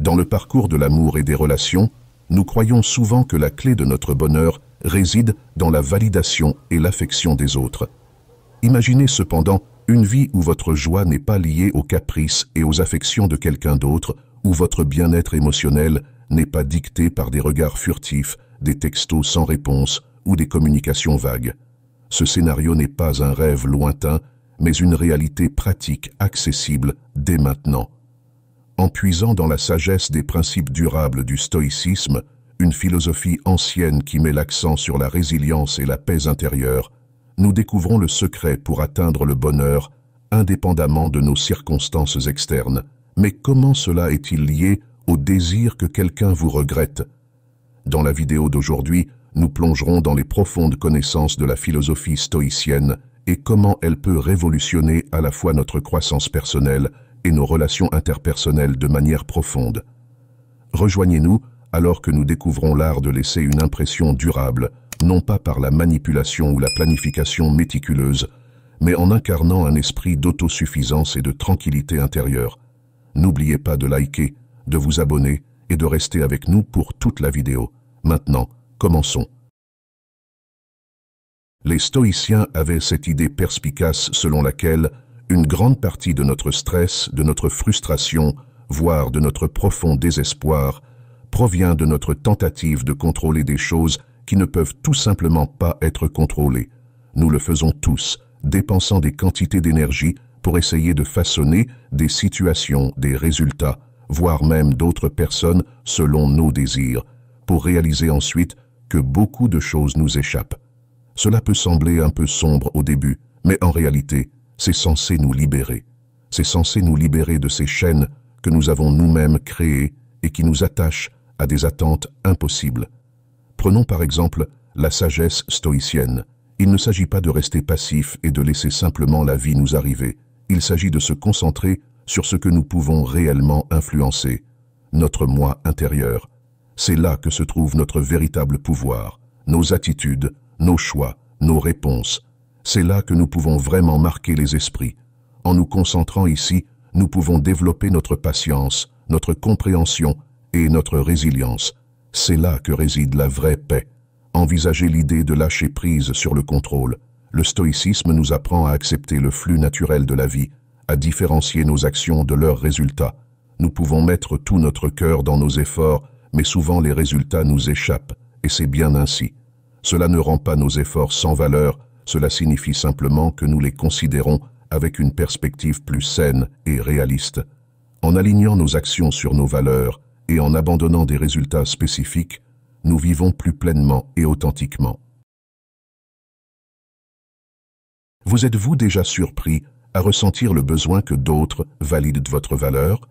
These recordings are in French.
Dans le parcours de l'amour et des relations, nous croyons souvent que la clé de notre bonheur réside dans la validation et l'affection des autres. Imaginez cependant une vie où votre joie n'est pas liée aux caprices et aux affections de quelqu'un d'autre, où votre bien-être émotionnel n'est pas dicté par des regards furtifs, des textos sans réponse ou des communications vagues. Ce scénario n'est pas un rêve lointain, mais une réalité pratique accessible dès maintenant. En puisant dans la sagesse des principes durables du stoïcisme, une philosophie ancienne qui met l'accent sur la résilience et la paix intérieure, nous découvrons le secret pour atteindre le bonheur, indépendamment de nos circonstances externes. Mais comment cela est-il lié au désir que quelqu'un vous regrette? Dans la vidéo d'aujourd'hui, nous plongerons dans les profondes connaissances de la philosophie stoïcienne et comment elle peut révolutionner à la fois notre croissance personnelle et nos relations interpersonnelles de manière profonde. Rejoignez-nous alors que nous découvrons l'art de laisser une impression durable, non pas par la manipulation ou la planification méticuleuse, mais en incarnant un esprit d'autosuffisance et de tranquillité intérieure. N'oubliez pas de liker, de vous abonner et de rester avec nous pour toute la vidéo. Maintenant, commençons. Les stoïciens avaient cette idée perspicace selon laquelle une grande partie de notre stress, de notre frustration, voire de notre profond désespoir, provient de notre tentative de contrôler des choses qui ne peuvent tout simplement pas être contrôlées. Nous le faisons tous, dépensant des quantités d'énergie pour essayer de façonner des situations, des résultats, voire même d'autres personnes selon nos désirs, pour réaliser ensuite que beaucoup de choses nous échappent. Cela peut sembler un peu sombre au début, mais en réalité, c'est censé nous libérer. C'est censé nous libérer de ces chaînes que nous avons nous-mêmes créées et qui nous attachent à des attentes impossibles. Prenons par exemple la sagesse stoïcienne. Il ne s'agit pas de rester passif et de laisser simplement la vie nous arriver. Il s'agit de se concentrer sur ce que nous pouvons réellement influencer, notre moi intérieur. C'est là que se trouve notre véritable pouvoir, nos attitudes, nos choix, nos réponses. C'est là que nous pouvons vraiment marquer les esprits. En nous concentrant ici, nous pouvons développer notre patience, notre compréhension et notre résilience. C'est là que réside la vraie paix. Envisagez l'idée de lâcher prise sur le contrôle. Le stoïcisme nous apprend à accepter le flux naturel de la vie, à différencier nos actions de leurs résultats. Nous pouvons mettre tout notre cœur dans nos efforts, mais souvent les résultats nous échappent, et c'est bien ainsi. Cela ne rend pas nos efforts sans valeur, cela signifie simplement que nous les considérons avec une perspective plus saine et réaliste. En alignant nos actions sur nos valeurs et en abandonnant des résultats spécifiques, nous vivons plus pleinement et authentiquement. Vous êtes-vous déjà surpris à ressentir le besoin que d'autres valident votre valeur?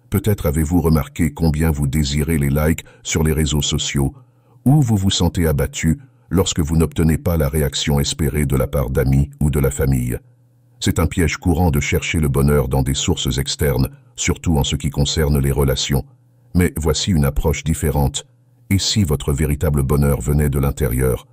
Peut-être avez-vous remarqué combien vous désirez les likes sur les réseaux sociaux, ou vous vous sentez abattu lorsque vous n'obtenez pas la réaction espérée de la part d'amis ou de la famille. C'est un piège courant de chercher le bonheur dans des sources externes, surtout en ce qui concerne les relations. Mais voici une approche différente. Et si votre véritable bonheur venait de l'intérieur?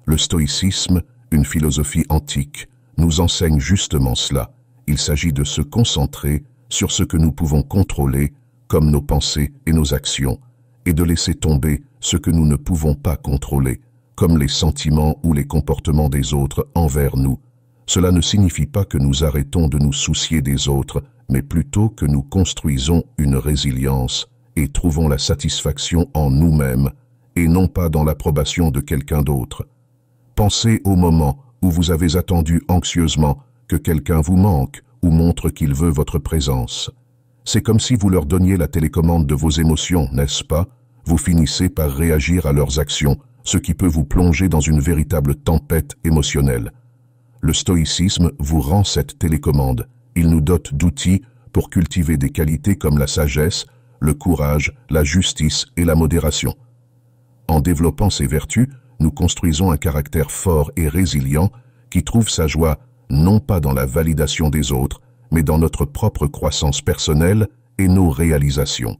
Le stoïcisme, une philosophie antique, nous enseigne justement cela. Il s'agit de se concentrer sur ce que nous pouvons contrôler, comme nos pensées et nos actions, et de laisser tomber ce que nous ne pouvons pas contrôler, comme les sentiments ou les comportements des autres envers nous. Cela ne signifie pas que nous arrêtons de nous soucier des autres, mais plutôt que nous construisons une résilience et trouvons la satisfaction en nous-mêmes, et non pas dans l'approbation de quelqu'un d'autre. Pensez au moment où vous avez attendu anxieusement que quelqu'un vous manque ou montre qu'il veut votre présence. C'est comme si vous leur donniez la télécommande de vos émotions, n'est-ce pas? Vous finissez par réagir à leurs actions, ce qui peut vous plonger dans une véritable tempête émotionnelle. Le stoïcisme vous rend cette télécommande. Il nous dote d'outils pour cultiver des qualités comme la sagesse, le courage, la justice et la modération. En développant ces vertus, nous construisons un caractère fort et résilient qui trouve sa joie non pas dans la validation des autres, mais dans notre propre croissance personnelle et nos réalisations.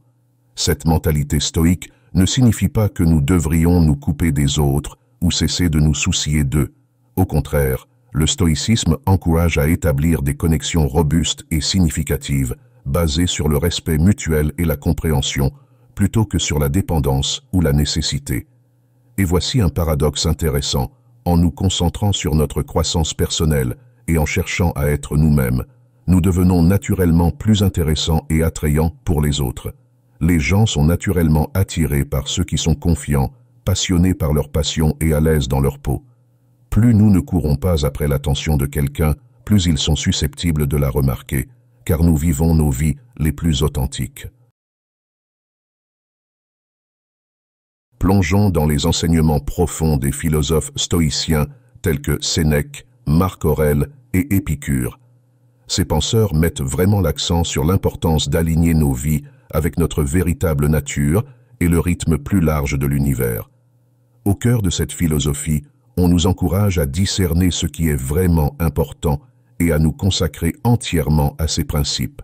Cette mentalité stoïque ne signifie pas que nous devrions nous couper des autres ou cesser de nous soucier d'eux. Au contraire, le stoïcisme encourage à établir des connexions robustes et significatives basée sur le respect mutuel et la compréhension, plutôt que sur la dépendance ou la nécessité. Et voici un paradoxe intéressant. En nous concentrant sur notre croissance personnelle et en cherchant à être nous-mêmes, nous devenons naturellement plus intéressants et attrayants pour les autres. Les gens sont naturellement attirés par ceux qui sont confiants, passionnés par leur passion et à l'aise dans leur peau. Plus nous ne courons pas après l'attention de quelqu'un, plus ils sont susceptibles de la remarquer, car nous vivons nos vies les plus authentiques. Plongeons dans les enseignements profonds des philosophes stoïciens tels que Sénèque, Marc Aurèle et Épicure. Ces penseurs mettent vraiment l'accent sur l'importance d'aligner nos vies avec notre véritable nature et le rythme plus large de l'univers. Au cœur de cette philosophie, on nous encourage à discerner ce qui est vraiment important et à nous consacrer entièrement à ces principes.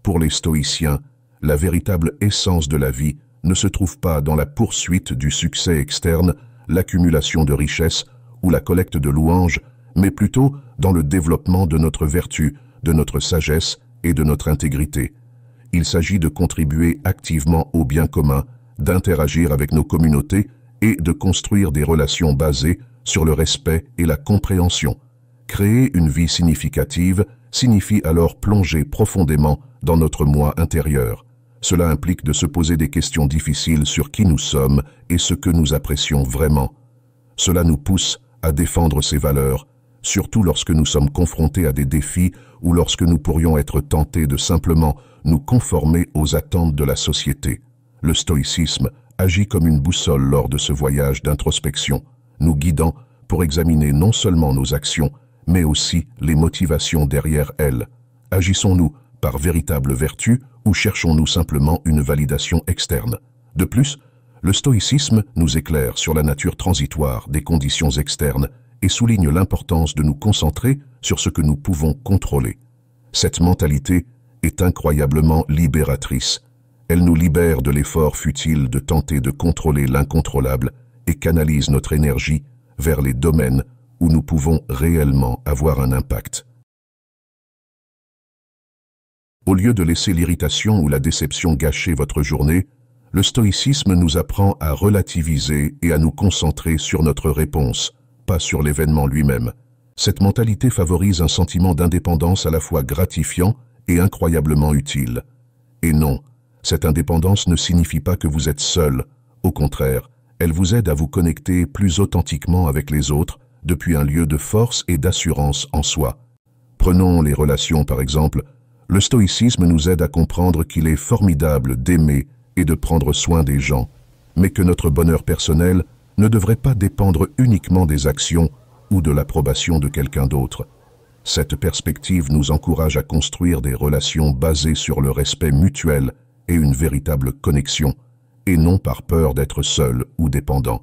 Pour les stoïciens, la véritable essence de la vie ne se trouve pas dans la poursuite du succès externe, l'accumulation de richesses ou la collecte de louanges, mais plutôt dans le développement de notre vertu, de notre sagesse et de notre intégrité. Il s'agit de contribuer activement au bien commun, d'interagir avec nos communautés et de construire des relations basées sur le respect et la compréhension. Créer une vie significative signifie alors plonger profondément dans notre moi intérieur. Cela implique de se poser des questions difficiles sur qui nous sommes et ce que nous apprécions vraiment. Cela nous pousse à défendre ces valeurs, surtout lorsque nous sommes confrontés à des défis ou lorsque nous pourrions être tentés de simplement nous conformer aux attentes de la société. Le stoïcisme agit comme une boussole lors de ce voyage d'introspection, nous guidant pour examiner non seulement nos actions, mais aussi les motivations derrière elles. Agissons-nous par véritable vertu ou cherchons-nous simplement une validation externe? De plus, le stoïcisme nous éclaire sur la nature transitoire des conditions externes et souligne l'importance de nous concentrer sur ce que nous pouvons contrôler. Cette mentalité est incroyablement libératrice. Elle nous libère de l'effort futile de tenter de contrôler l'incontrôlable et canalise notre énergie vers les domaines où nous pouvons réellement avoir un impact. Au lieu de laisser l'irritation ou la déception gâcher votre journée, le stoïcisme nous apprend à relativiser et à nous concentrer sur notre réponse, pas sur l'événement lui-même. Cette mentalité favorise un sentiment d'indépendance à la fois gratifiant et incroyablement utile. Et non, cette indépendance ne signifie pas que vous êtes seul. Au contraire, elle vous aide à vous connecter plus authentiquement avec les autres depuis un lieu de force et d'assurance en soi. Prenons les relations par exemple. Le stoïcisme nous aide à comprendre qu'il est formidable d'aimer et de prendre soin des gens, mais que notre bonheur personnel ne devrait pas dépendre uniquement des actions ou de l'approbation de quelqu'un d'autre. Cette perspective nous encourage à construire des relations basées sur le respect mutuel et une véritable connexion, et non par peur d'être seul ou dépendant.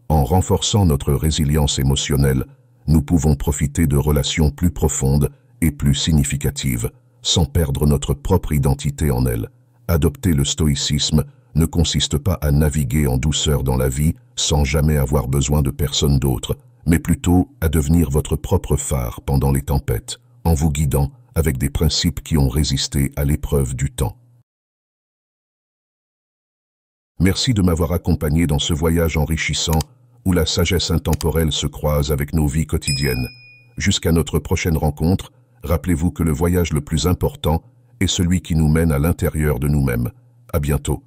En renforçant notre résilience émotionnelle, nous pouvons profiter de relations plus profondes et plus significatives, sans perdre notre propre identité en elles. Adopter le stoïcisme ne consiste pas à naviguer en douceur dans la vie sans jamais avoir besoin de personne d'autre, mais plutôt à devenir votre propre phare pendant les tempêtes, en vous guidant avec des principes qui ont résisté à l'épreuve du temps. Merci de m'avoir accompagné dans ce voyage enrichissant où la sagesse intemporelle se croise avec nos vies quotidiennes. Jusqu'à notre prochaine rencontre, rappelez-vous que le voyage le plus important est celui qui nous mène à l'intérieur de nous-mêmes. À bientôt.